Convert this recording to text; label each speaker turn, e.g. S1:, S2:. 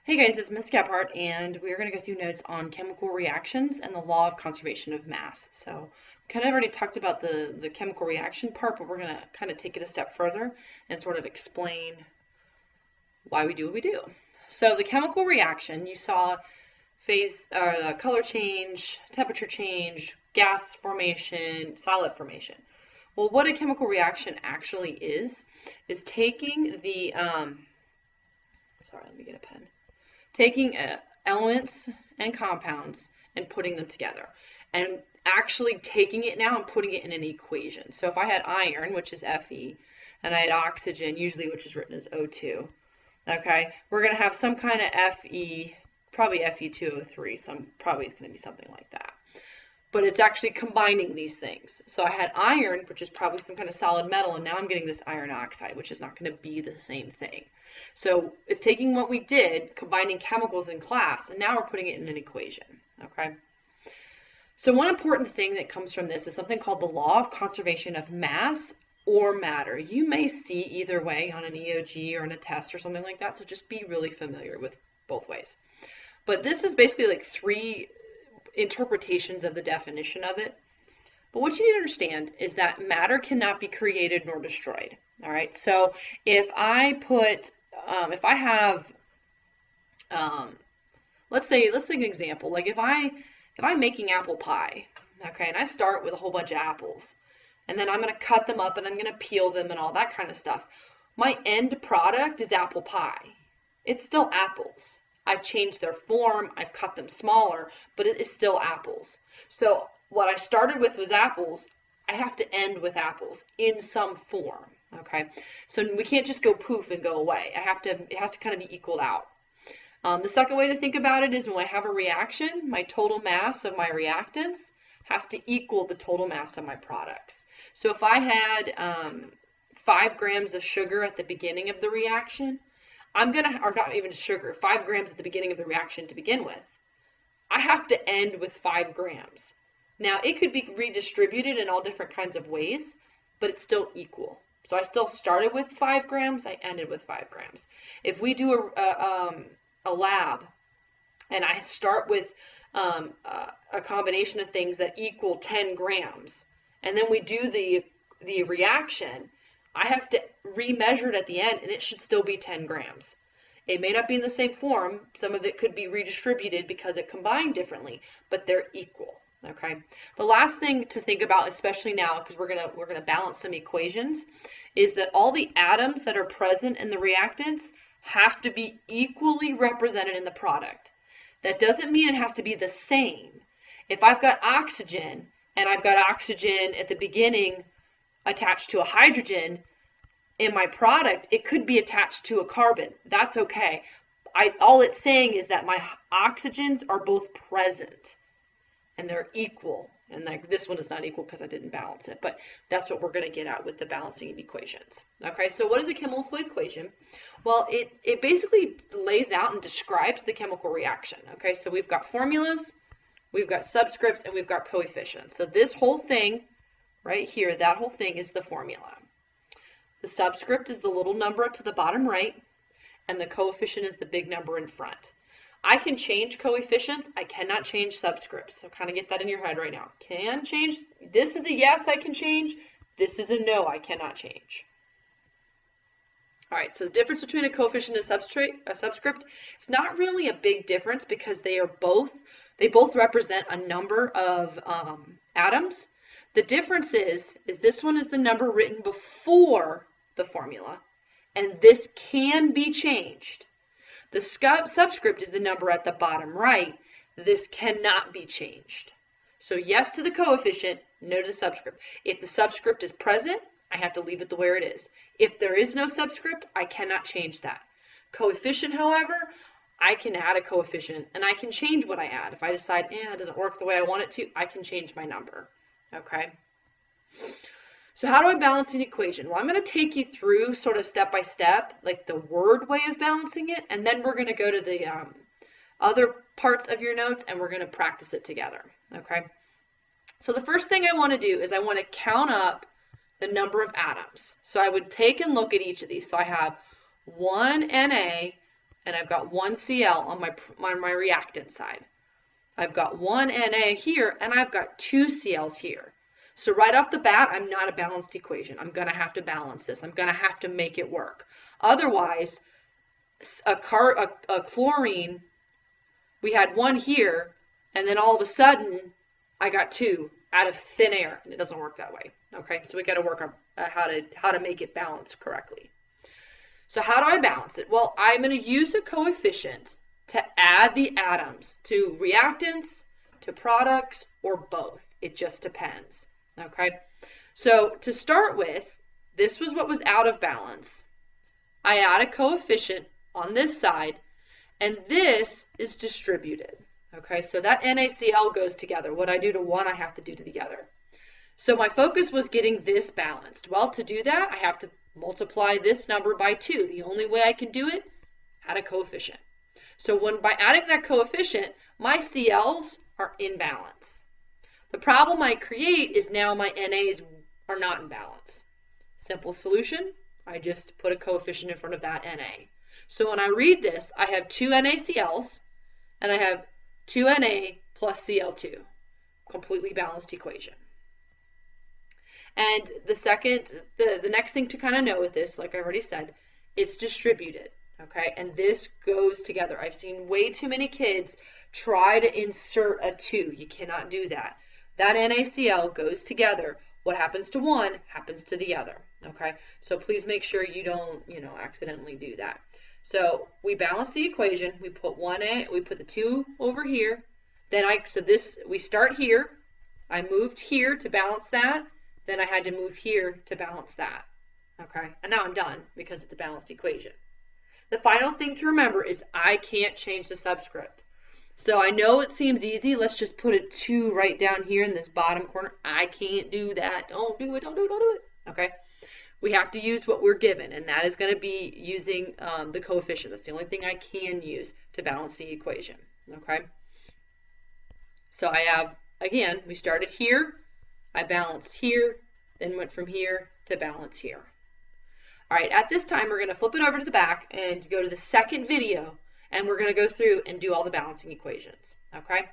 S1: Hey guys, it's Miss Gephardt, and we're going to go through notes on chemical reactions and the law of conservation of mass. So, we kind of already talked about the chemical reaction part, but we're going to kind of take it a step further and sort of explain why we do what we do. So, the chemical reaction, you saw color change, temperature change, gas formation, solid formation. Well, what a chemical reaction actually is taking sorry, let me get a pen. Taking elements and compounds and putting them together, and actually taking it now and putting it in an equation. So if I had iron, which is Fe, and I had oxygen, usually which is written as O2, okay, we're going to have some kind of Fe, probably Fe2O3, probably it's going to be something like that. But it's actually combining these things. So I had iron, which is probably some kind of solid metal, and now I'm getting this iron oxide, which is not going to be the same thing. So it's taking what we did, combining chemicals in class, and now we're putting it in an equation, okay? So one important thing that comes from this is something called the law of conservation of mass or matter. You may see either way on an EOG or in a test or something like that, so just be really familiar with both ways. But this is basically like three interpretations of the definition of it. But what you need to understand is that matter cannot be created nor destroyed. All right. So if I have, let's take an example. Like if I'm making apple pie, okay, and I start with a whole bunch of apples, and then I'm going to cut them up and I'm going to peel them and all that kind of stuff. My end product is apple pie. It's still apples. I've changed their form, I've cut them smaller, but it is still apples. So what I started with was apples, I have to end with apples in some form, okay? So we can't just go poof and go away. It has to kind of be equaled out. The second way to think about it is when I have a reaction, my total mass of my reactants has to equal the total mass of my products. So if I had 5 grams of sugar at the beginning of the reaction, or not even sugar, 5 grams at the beginning of the reaction to begin with, I have to end with 5 grams. Now, it could be redistributed in all different kinds of ways, but it's still equal. So I still started with 5 grams, I ended with 5 grams. If we do a lab, and I start with a combination of things that equal 10 grams, and then we do the reaction, I have to remeasure it at the end, and it should still be 10 grams. It may not be in the same form. Some of it could be redistributed because it combined differently, but they're equal, okay? The last thing to think about, especially now, because we're gonna balance some equations, is that all the atoms that are present in the reactants have to be equally represented in the product. That doesn't mean it has to be the same. If I've got oxygen, and I've got oxygen at the beginning attached to a hydrogen in my product, it could be attached to a carbon. That's okay. All it's saying is that my oxygens are both present and they're equal. And like this one is not equal because I didn't balance it, but that's what we're going to get at with the balancing of equations. Okay, so what is a chemical equation? Well, it basically lays out and describes the chemical reaction. Okay, so we've got formulas, we've got subscripts, and we've got coefficients. So this whole thing right here, that whole thing is the formula. The subscript is the little number to the bottom right, and the coefficient is the big number in front. I can change coefficients. I cannot change subscripts. So kind of get that in your head right now. Can change. This is a yes, I can change. This is a no, I cannot change. All right, so the difference between a coefficient and a subscript, it's not really a big difference because they both represent a number of atoms. The difference is this one is the number written before the formula, and this can be changed. The subscript is the number at the bottom right. This cannot be changed. So yes to the coefficient, no to the subscript. If the subscript is present, I have to leave it the way it is. If there is no subscript, I cannot change that. Coefficient, however, I can add a coefficient, and I can change what I add. If I decide, that doesn't work the way I want it to, I can change my number. Okay? So how do I balance an equation? Well, I'm going to take you through sort of step by step, like the word way of balancing it, and then we're going to go to the other parts of your notes, and we're going to practice it together. Okay? So the first thing I want to do is I want to count up the number of atoms. So I would take and look at each of these. So I have 1 Na and I've got 1 Cl on my reactant side. I've got 1 Na here, and I've got 2 Cls here. So right off the bat, I'm not a balanced equation. I'm going to have to balance this. I'm going to have to make it work. Otherwise, a chlorine, we had 1 here, and then all of a sudden, I got 2 out of thin air, and it doesn't work that way. Okay, so we got to work on how to make it balance correctly. So how do I balance it? Well, I'm going to use a coefficient to add the atoms to reactants, to products, or both. It just depends. Okay, so to start with, this was what was out of balance. I add a coefficient on this side, and this is distributed. Okay, so that NaCl goes together. What I do to one, I have to do to the other. So my focus was getting this balanced. Well, to do that, I have to multiply this number by 2. The only way I can do it, add a coefficient. So by adding that coefficient, my Cl's are in balance. The problem I create is now my NAs are not in balance. Simple solution, I just put a coefficient in front of that Na. So when I read this, I have 2 NaCl's, and I have 2 Na plus Cl2. Completely balanced equation. And the next thing to kind of know with this, like I already said, it's distributed, okay? And this goes together. I've seen way too many kids try to insert a 2. You cannot do that. That NaCl goes together. What happens to one happens to the other, okay? So please make sure you don't, accidentally do that. So we balance the equation. We put we put the 2 over here. Then we start here. I moved here to balance that. Then I had to move here to balance that. Okay, and now I'm done because it's a balanced equation. The final thing to remember is I can't change the subscript. So I know it seems easy. Let's just put a 2 right down here in this bottom corner. I can't do that. Don't do it. Don't do it. Don't do it. Okay. We have to use what we're given, and that is going to be using the coefficient. That's the only thing I can use to balance the equation. Okay. So I have, again, we started here. I balanced here, then went from here to balance here. All right, at this time, we're going to flip it over to the back and go to the second video, and we're going to go through and do all the balancing equations, okay?